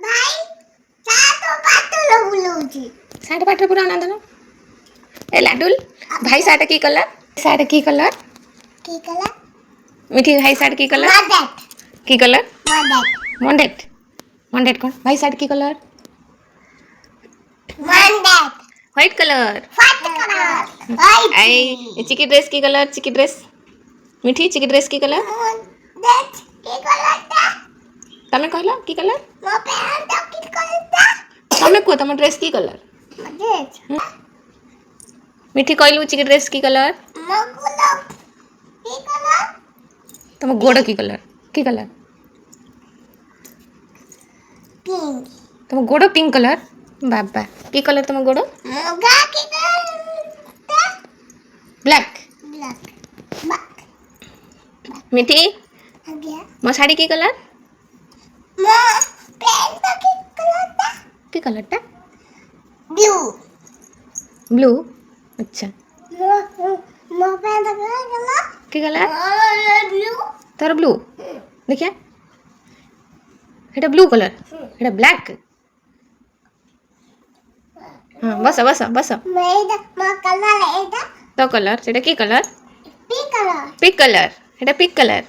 भाई सातो पातो बुलौची साडे पाठ पूरा आनंद न ए लाडुल भाई साडे की कलर की कलर मिठी भाई साडे की कलर मॉडेट की कलर मॉडेट मंडेट मंडेट कौन भाई साडे की कलर मॉडेट व्हाइट कलर फाट कलर आई चिकी ड्रेस की कलर चिकी ड्रेस मिठी चिकी ड्रेस की कलर मॉडेट की कलर ता तमे कहला की कलर मो पैंट की कलर ता तमे को तम ड्रेस की कलर मॉडेट मिठी कहलु चिकी ड्रेस की कलर मो गुलाब की कलर तम गोड़ की कलर पिंक तम गोड़ पिंक कलर बाबा की कलर तम गोड़ मोगा की कलर ता ब्लैक ब्लैक मिठी आ गया मो साड़ी की कलर मो पैंट की कलर ता ब्लू ब्लू अच्छा मो पैंट की कलर ब्लू तार ब्लू देखिए एटा ब्लू कलर एटा ब्लैक हाँ बस बस बस मेरा मो कलर एटा तो कलर सेटा की colour pink colour pick colour एटा पिक कलर